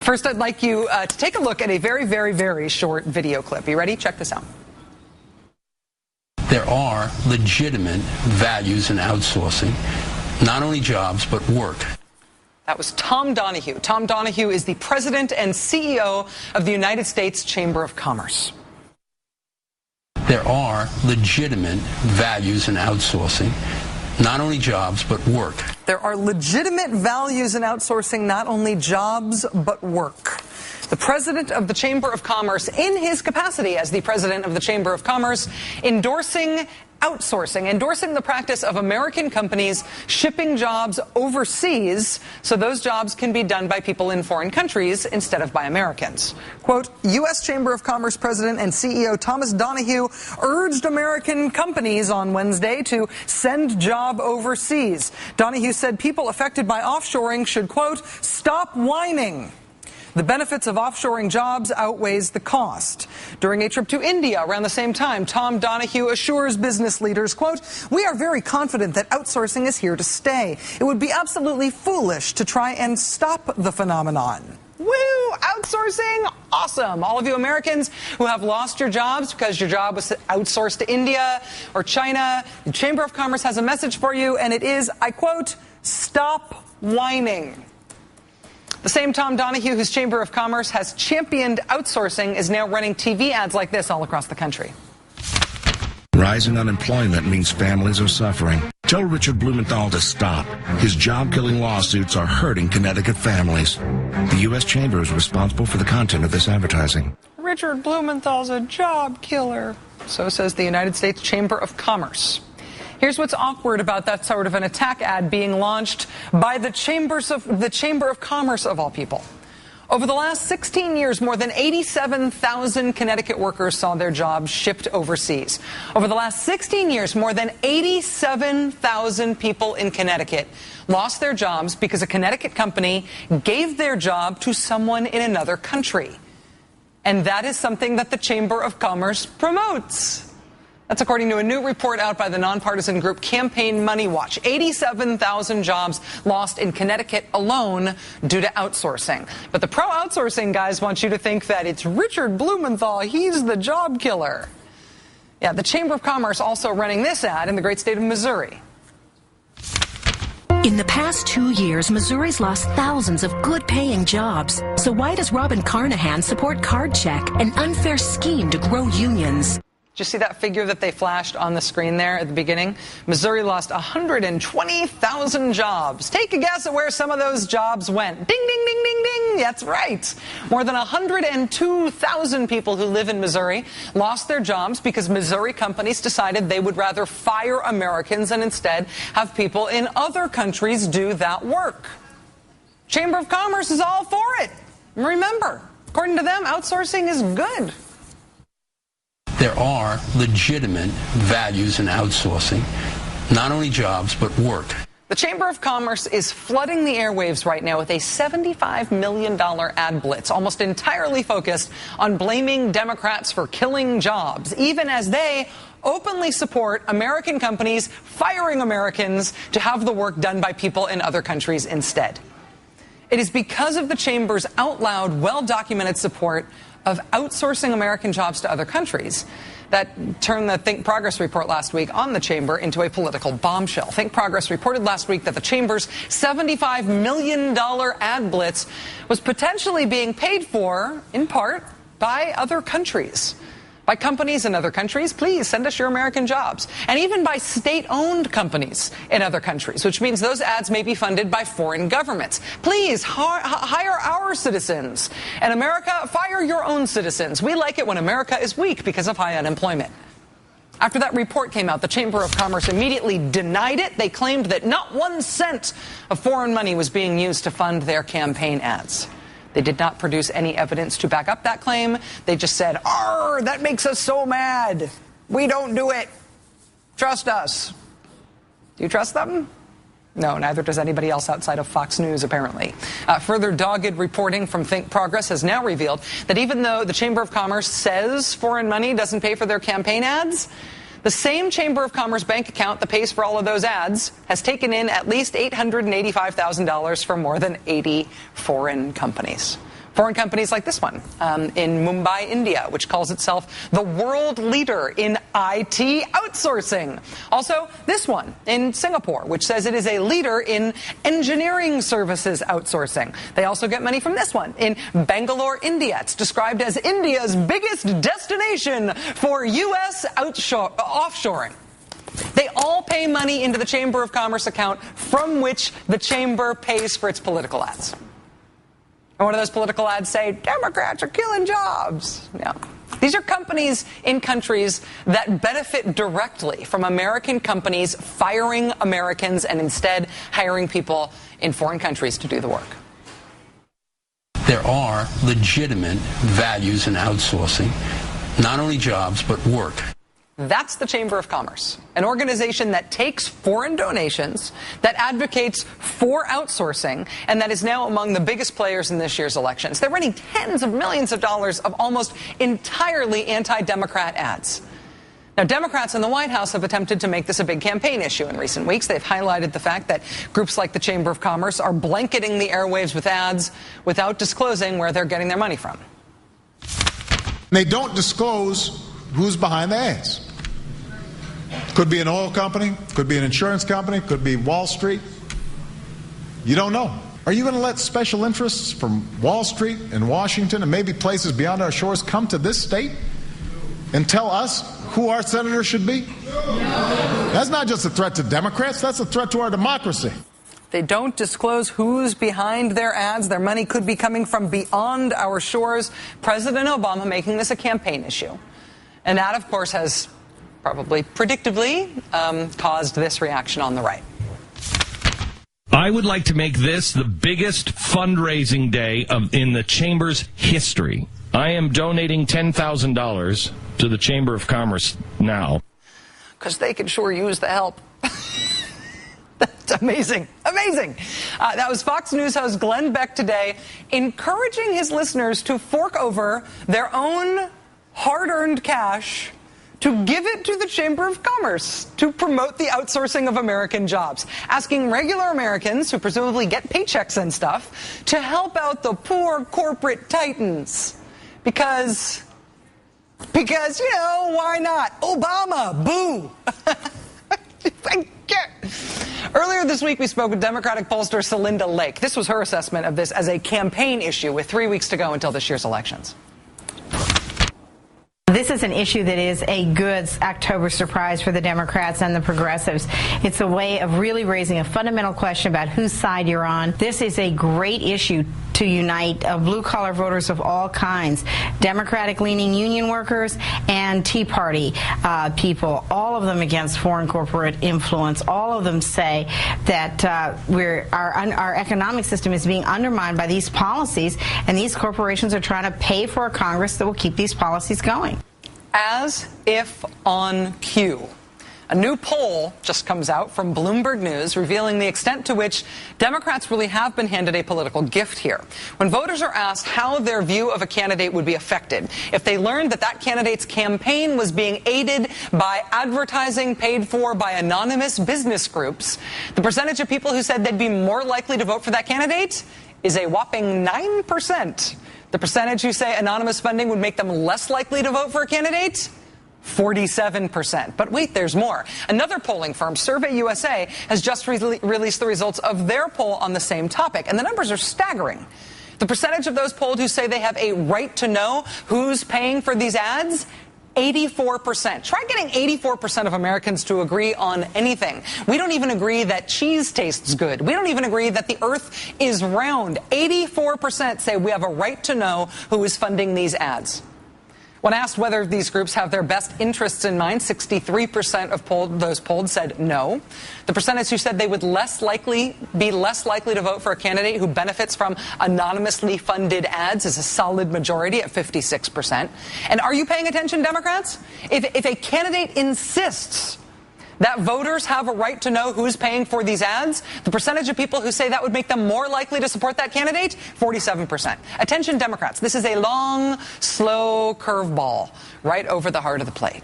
First, I'd like you to take a look at a very, very, very short video clip. You ready? Check this out. There are legitimate values in outsourcing, not only jobs, but work. That was Tom Donahue. Tom Donahue is the president and CEO of the United States Chamber of Commerce. There are legitimate values in outsourcing, not only jobs, but work. There are legitimate values in outsourcing, not only jobs, but work. The president of the Chamber of Commerce, in his capacity as the president of the Chamber of Commerce, endorsing outsourcing, endorsing the practice of American companies shipping jobs overseas so those jobs can be done by people in foreign countries instead of by Americans. Quote, U.S. Chamber of Commerce President and CEO Thomas Donahue urged American companies on Wednesday to send job overseas. Donahue said people affected by offshoring should, quote, stop whining. The benefits of offshoring jobs outweighs the cost. During a trip to India around the same time, Tom Donahue assures business leaders, quote, we are very confident that outsourcing is here to stay. It would be absolutely foolish to try and stop the phenomenon. Woo! Outsourcing? Awesome. All of you Americans who have lost your jobs because your job was outsourced to India or China, the Chamber of Commerce has a message for you, and it is, I quote, stop whining. The same Tom Donahue, whose Chamber of Commerce has championed outsourcing, is now running TV ads like this all across the country. Rising unemployment means families are suffering. Tell Richard Blumenthal to stop. His job-killing lawsuits are hurting Connecticut families. The U.S. Chamber is responsible for the content of this advertising. Richard Blumenthal's a job killer. So says the United States Chamber of Commerce. Here's what's awkward about that sort of an attack ad being launched by the Chamber of Commerce of all people. Over the last 16 years, more than 87,000 Connecticut workers saw their jobs shipped overseas. Over the last 16 years, more than 87,000 people in Connecticut lost their jobs because a Connecticut company gave their job to someone in another country. And that is something that the Chamber of Commerce promotes. That's according to a new report out by the nonpartisan group Campaign Money Watch. 87,000 jobs lost in Connecticut alone due to outsourcing. But the pro-outsourcing guys want you to think that it's Richard Blumenthal. He's the job killer. Yeah, the Chamber of Commerce also running this ad in the great state of Missouri. In the past 2 years, Missouri's lost thousands of good-paying jobs. So why does Robin Carnahan support Card Check, an unfair scheme to grow unions? Did you see that figure that they flashed on the screen there at the beginning? Missouri lost 120,000 jobs. Take a guess at where some of those jobs went. Ding, ding, ding, ding, ding. That's right. More than 102,000 people who live in Missouri lost their jobs because Missouri companies decided they would rather fire Americans and instead have people in other countries do that work. Chamber of Commerce is all for it. Remember, according to them, outsourcing is good. There are legitimate values in outsourcing, not only jobs, but work. The Chamber of Commerce is flooding the airwaves right now with a $75 million ad blitz, almost entirely focused on blaming Democrats for killing jobs, even as they openly support American companies firing Americans to have the work done by people in other countries instead. It is because of the Chamber's out loud, well-documented support of outsourcing American jobs to other countries that turned the Think Progress report last week on the Chamber into a political bombshell. Think Progress reported last week that the Chamber's $75 million ad blitz was potentially being paid for, in part, by other countries. By companies in other countries, please send us your American jobs. And even by state-owned companies in other countries, which means those ads may be funded by foreign governments. Please hire our citizens. And America, fire your own citizens. We like it when America is weak because of high unemployment. After that report came out, the Chamber of Commerce immediately denied it. They claimed that not 1 cent of foreign money was being used to fund their campaign ads. They did not produce any evidence to back up that claim. They just said, "Arr, that makes us so mad. We don't do it. Trust us." Do you trust them? No, neither does anybody else outside of Fox News, apparently. Further dogged reporting from Think Progress has now revealed that even though the Chamber of Commerce says foreign money doesn't pay for their campaign ads, the same Chamber of Commerce bank account that pays for all of those ads has taken in at least $885,000 from more than 80 foreign companies. Foreign companies like this one in Mumbai, India, which calls itself the world leader in IT outsourcing. Also, this one in Singapore, which says it is a leader in engineering services outsourcing. They also get money from this one in Bangalore, India. It's described as India's biggest destination for U.S. offshoring. They all pay money into the Chamber of Commerce account from which the Chamber pays for its political ads. And what do those political ads say? Democrats are killing jobs. Yeah. These are companies in countries that benefit directly from American companies firing Americans and instead hiring people in foreign countries to do the work. There are legitimate values in outsourcing, not only jobs, but work. That's the Chamber of Commerce, an organization that takes foreign donations, that advocates for outsourcing, and that is now among the biggest players in this year's elections. They're running tens of millions of dollars of almost entirely anti-Democrat ads. Now, Democrats in the White House have attempted to make this a big campaign issue in recent weeks. They've highlighted the fact that groups like the Chamber of Commerce are blanketing the airwaves with ads without disclosing where they're getting their money from. They don't disclose who's behind the ads. Could be an oil company, could be an insurance company, could be Wall Street. You don't know. Are you going to let special interests from Wall Street and Washington and maybe places beyond our shores come to this state and tell us who our senators should be? That's not just a threat to Democrats, that's a threat to our democracy. They don't disclose who's behind their ads. Their money could be coming from beyond our shores. President Obama making this a campaign issue. And that, of course, has probably predictably caused this reaction on the right. I would like to make this the biggest fundraising day in the Chamber's history. I am donating $10,000 to the Chamber of Commerce now. Because they could sure use the help. That's amazing. Amazing. That was Fox News host Glenn Beck today, encouraging his listeners to fork over their own hard-earned cash to give it to the Chamber of Commerce to promote the outsourcing of American jobs, asking regular Americans who presumably get paychecks and stuff to help out the poor corporate titans. Because, you know, why not? Obama, boo. Earlier this week, we spoke with Democratic pollster Celinda Lake. This was her assessment of this as a campaign issue with 3 weeks to go until this year's elections. This is an issue that is a good October surprise for the Democrats and the progressives. It's a way of really raising a fundamental question about whose side you're on. This is a great issue to unite blue-collar voters of all kinds, Democratic-leaning union workers and Tea Party people, all of them against foreign corporate influence. All of them say that our economic system is being undermined by these policies, and these corporations are trying to pay for a Congress that will keep these policies going. As if on cue, a new poll just comes out from Bloomberg News revealing the extent to which Democrats really have been handed a political gift here. When voters are asked how their view of a candidate would be affected if they learned that that candidate's campaign was being aided by advertising paid for by anonymous business groups, the percentage of people who said they'd be more likely to vote for that candidate is a whopping 9%. The percentage who say anonymous funding would make them less likely to vote for a candidate? 47%. But wait, there's more. Another polling firm, Survey USA, has just released the results of their poll on the same topic, and the numbers are staggering. The percentage of those polled who say they have a right to know who's paying for these ads? 84%. Try getting 84% of Americans to agree on anything. We don't even agree that cheese tastes good. We don't even agree that the earth is round. 84% say we have a right to know who is funding these ads. When asked whether these groups have their best interests in mind, 63% of those polled said no. The percentage who said they would be less likely to vote for a candidate who benefits from anonymously funded ads is a solid majority at 56%. And are you paying attention, Democrats? If a candidate insists that voters have a right to know who's paying for these ads, the percentage of people who say that would make them more likely to support that candidate, 47%. Attention, Democrats. This is a long, slow curveball right over the heart of the plate.